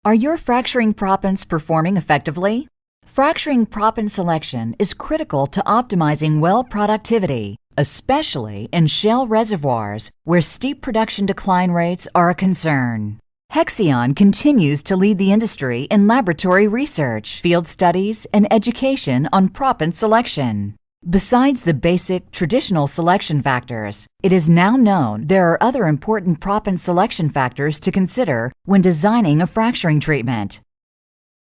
Are your fracturing proppants performing effectively? Fracturing proppant selection is critical to optimizing well productivity, especially in shale reservoirs where steep production decline rates are a concern. Hexion continues to lead the industry in laboratory research, field studies, and education on proppant selection. Besides the basic, traditional selection factors, it is now known there are other important proppant selection factors to consider when designing a fracturing treatment.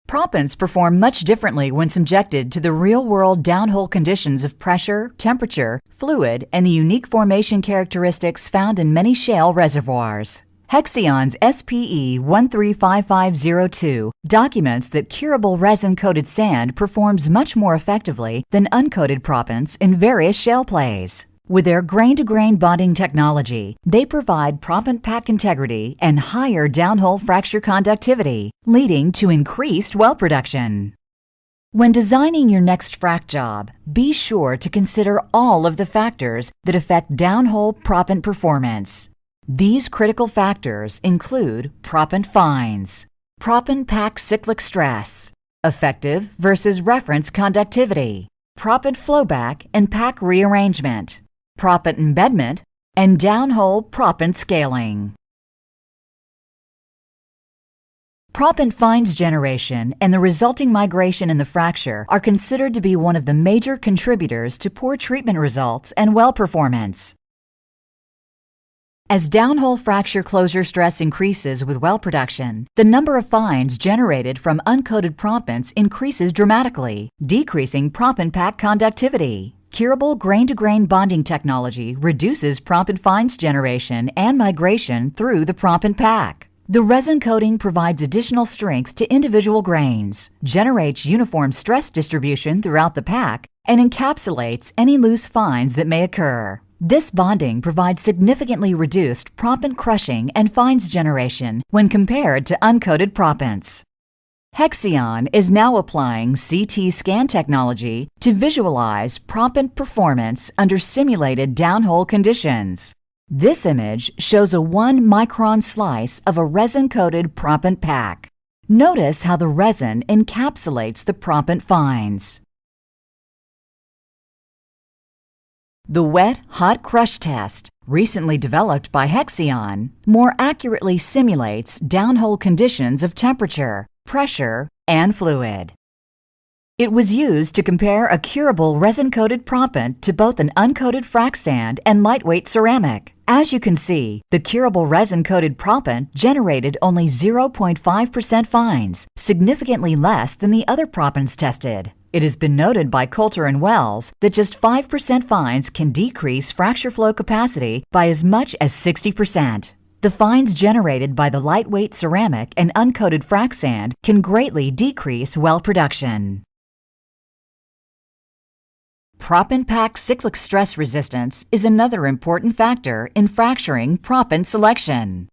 Proppants perform much differently when subjected to the real-world downhole conditions of pressure, temperature, fluid, and the unique formation characteristics found in many shale reservoirs. Hexion's SPE 135502 documents that curable resin-coated sand performs much more effectively than uncoated proppants in various shale plays. With their grain-to-grain bonding technology, they provide proppant pack integrity and higher downhole fracture conductivity, leading to increased well production. When designing your next frac job, be sure to consider all of the factors that affect downhole proppant performance. These critical factors include Proppant Fines, Proppant Pack Cyclic Stress, Effective versus Reference Conductivity, Proppant Flowback and Pack Rearrangement, Proppant Embedment, and Downhole Proppant Scaling. Proppant fines generation and the resulting migration in the fracture are considered to be one of the major contributors to poor treatment results and well performance. As downhole fracture closure stress increases with well production, the number of fines generated from uncoated proppants increases dramatically, decreasing proppant pack conductivity. Curable grain-to-grain bonding technology reduces proppant fines generation and migration through the proppant pack. The resin coating provides additional strength to individual grains, generates uniform stress distribution throughout the pack, and encapsulates any loose fines that may occur. This bonding provides significantly reduced proppant crushing and fines generation when compared to uncoated proppants. Hexion is now applying CT scan technology to visualize proppant performance under simulated downhole conditions. This image shows a 1-micron slice of a resin-coated proppant pack. Notice how the resin encapsulates the proppant fines. The wet-hot crush test, recently developed by Hexion, more accurately simulates downhole conditions of temperature, pressure, and fluid. It was used to compare a curable resin-coated proppant to both an uncoated frac sand and lightweight ceramic. As you can see, the curable resin-coated proppant generated only 0.5% fines, significantly less than the other proppants tested. It has been noted by Coulter and Wells that just 5% fines can decrease fracture flow capacity by as much as 60%. The fines generated by the lightweight ceramic and uncoated frac sand can greatly decrease well production. Proppant pack cyclic stress resistance is another important factor in fracturing proppant selection.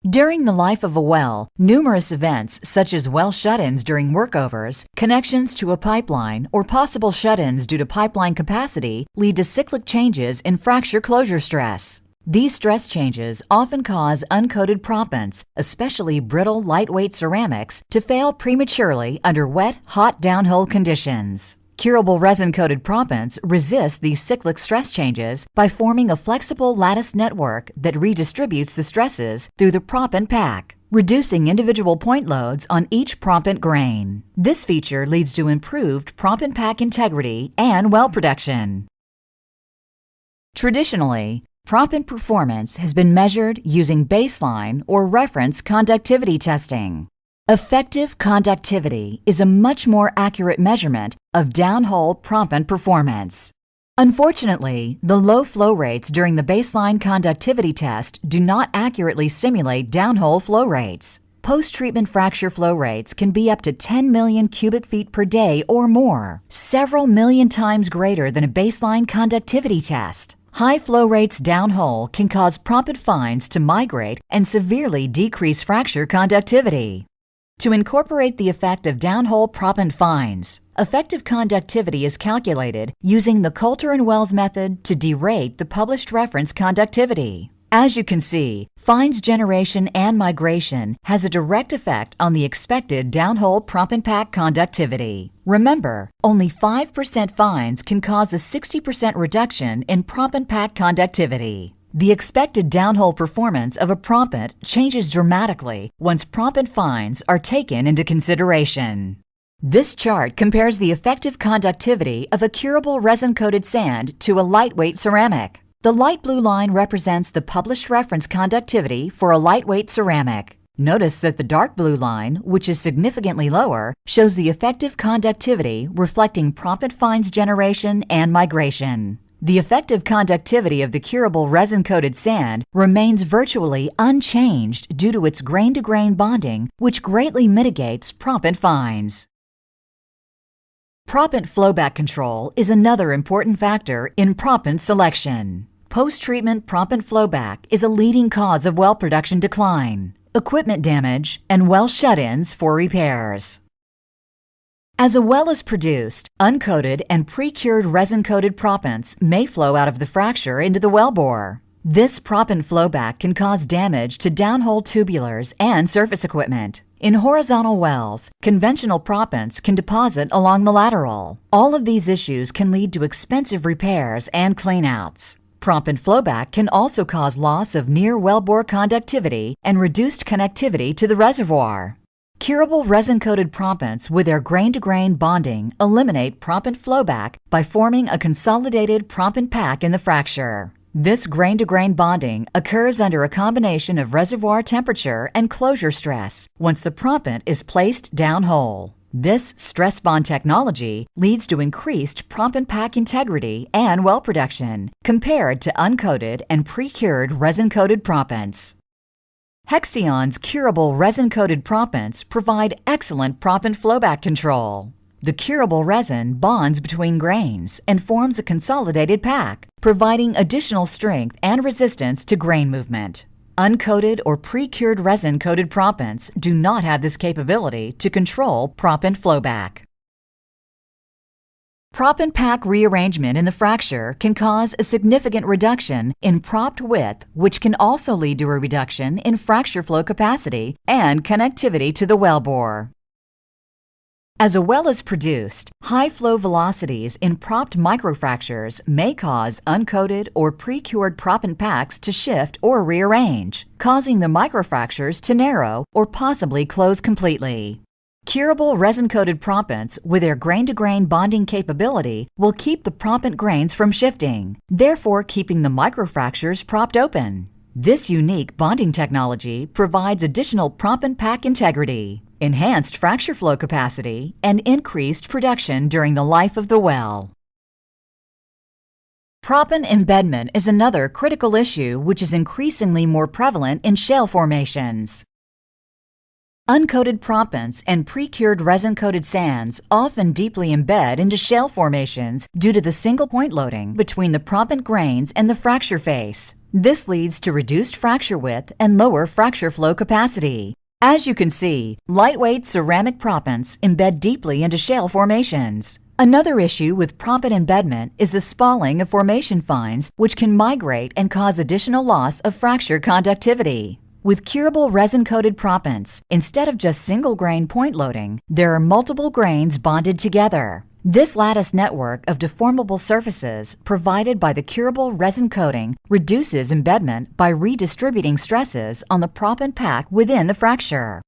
During the life of a well, numerous events such as well shut-ins during workovers, connections to a pipeline, or possible shut-ins due to pipeline capacity lead to cyclic changes in fracture closure stress. These stress changes often cause uncoated proppants, especially brittle lightweight ceramics, to fail prematurely under wet, hot downhole conditions. Curable resin-coated proppants resist these cyclic stress changes by forming a flexible lattice network that redistributes the stresses through the proppant pack, reducing individual point loads on each proppant grain. This feature leads to improved proppant pack integrity and well production. Traditionally, proppant performance has been measured using baseline or reference conductivity testing. Effective conductivity is a much more accurate measurement of downhole proppant performance. Unfortunately, the low flow rates during the baseline conductivity test do not accurately simulate downhole flow rates. Post-treatment fracture flow rates can be up to 10 million cubic feet per day or more, several million times greater than a baseline conductivity test. High flow rates downhole can cause proppant fines to migrate and severely decrease fracture conductivity. To incorporate the effect of downhole proppant fines, effective conductivity is calculated using the Coulter and Wells method to derate the published reference conductivity. As you can see, fines generation and migration has a direct effect on the expected downhole proppant pack conductivity. Remember, only 5% fines can cause a 60% reduction in proppant pack conductivity. The expected downhole performance of a proppant changes dramatically once proppant fines are taken into consideration. This chart compares the effective conductivity of a curable resin-coated sand to a lightweight ceramic. The light blue line represents the published reference conductivity for a lightweight ceramic. Notice that the dark blue line, which is significantly lower, shows the effective conductivity reflecting proppant fines generation and migration. The effective conductivity of the curable resin-coated sand remains virtually unchanged due to its grain-to-grain bonding, which greatly mitigates proppant fines. Proppant flowback control is another important factor in proppant selection. Post-treatment proppant flowback is a leading cause of well production decline, equipment damage, and well shut-ins for repairs. As a well is produced, uncoated and pre-cured resin-coated proppants may flow out of the fracture into the wellbore. This proppant flowback can cause damage to downhole tubulars and surface equipment. In horizontal wells, conventional proppants can deposit along the lateral. All of these issues can lead to expensive repairs and cleanouts. Proppant flowback can also cause loss of near wellbore conductivity and reduced connectivity to the reservoir. Curable resin-coated proppants with their grain-to-grain bonding eliminate proppant flowback by forming a consolidated proppant pack in the fracture. This grain-to-grain bonding occurs under a combination of reservoir temperature and closure stress once the proppant is placed downhole. This stress bond technology leads to increased proppant pack integrity and well production compared to uncoated and pre-cured resin-coated proppants. Hexion's curable resin-coated proppants provide excellent proppant flowback control. The curable resin bonds between grains and forms a consolidated pack, providing additional strength and resistance to grain movement. Uncoated or pre-cured resin-coated proppants do not have this capability to control proppant flowback. Proppant pack rearrangement in the fracture can cause a significant reduction in propped width, which can also lead to a reduction in fracture flow capacity and connectivity to the wellbore. As a well is produced, high flow velocities in propped microfractures may cause uncoated or pre-cured proppant packs to shift or rearrange, causing the microfractures to narrow or possibly close completely. Curable resin-coated proppants with their grain-to-grain bonding capability will keep the proppant grains from shifting, therefore keeping the microfractures propped open. This unique bonding technology provides additional proppant pack integrity, enhanced fracture flow capacity, and increased production during the life of the well. Proppant embedment is another critical issue which is increasingly more prevalent in shale formations. Uncoated proppants and pre-cured resin-coated sands often deeply embed into shale formations due to the single-point loading between the proppant grains and the fracture face. This leads to reduced fracture width and lower fracture flow capacity. As you can see, lightweight ceramic proppants embed deeply into shale formations. Another issue with proppant embedment is the spalling of formation fines, which can migrate and cause additional loss of fracture conductivity. With curable resin-coated proppants, instead of just single-grain point loading, there are multiple grains bonded together. This lattice network of deformable surfaces provided by the curable resin coating reduces embedment by redistributing stresses on the proppant pack within the fracture.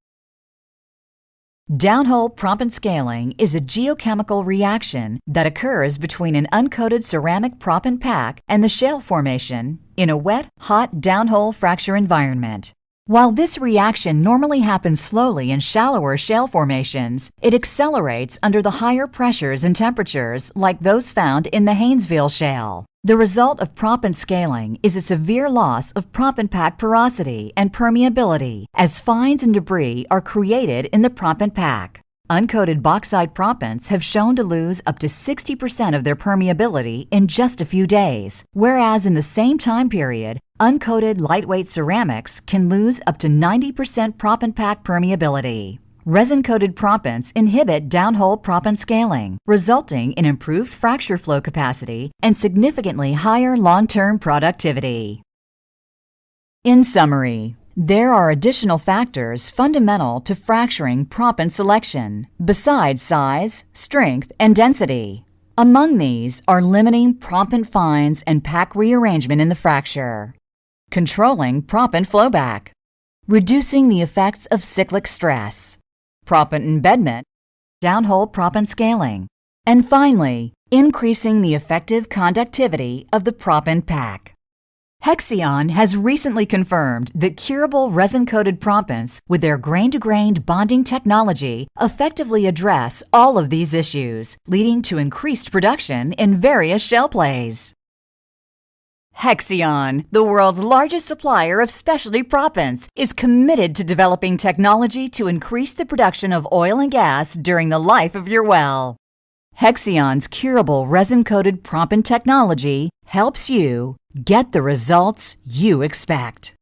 Downhole proppant scaling is a geochemical reaction that occurs between an uncoated ceramic proppant pack and the shale formation in a wet, hot downhole fracture environment. While this reaction normally happens slowly in shallower shale formations, it accelerates under the higher pressures and temperatures like those found in the Haynesville Shale. The result of proppant scaling is a severe loss of proppant pack porosity and permeability as fines and debris are created in the proppant pack. Uncoated bauxite proppants have shown to lose up to 60% of their permeability in just a few days, whereas in the same time period, uncoated lightweight ceramics can lose up to 90% proppant pack permeability. Resin-coated proppants inhibit downhole proppant scaling, resulting in improved fracture flow capacity and significantly higher long-term productivity. In summary, there are additional factors fundamental to fracturing proppant selection, besides size, strength, and density. Among these are limiting proppant fines and pack rearrangement in the fracture, controlling proppant flowback, reducing the effects of cyclic stress, proppant embedment, downhole proppant scaling, and finally, increasing the effective conductivity of the proppant pack. Hexion has recently confirmed that curable resin-coated proppants with their grain-to-grain bonding technology effectively address all of these issues, leading to increased production in various shell plays. Hexion, the world's largest supplier of specialty proppants, is committed to developing technology to increase the production of oil and gas during the life of your well. Hexion's curable resin-coated proppant technology helps you get the results you expect.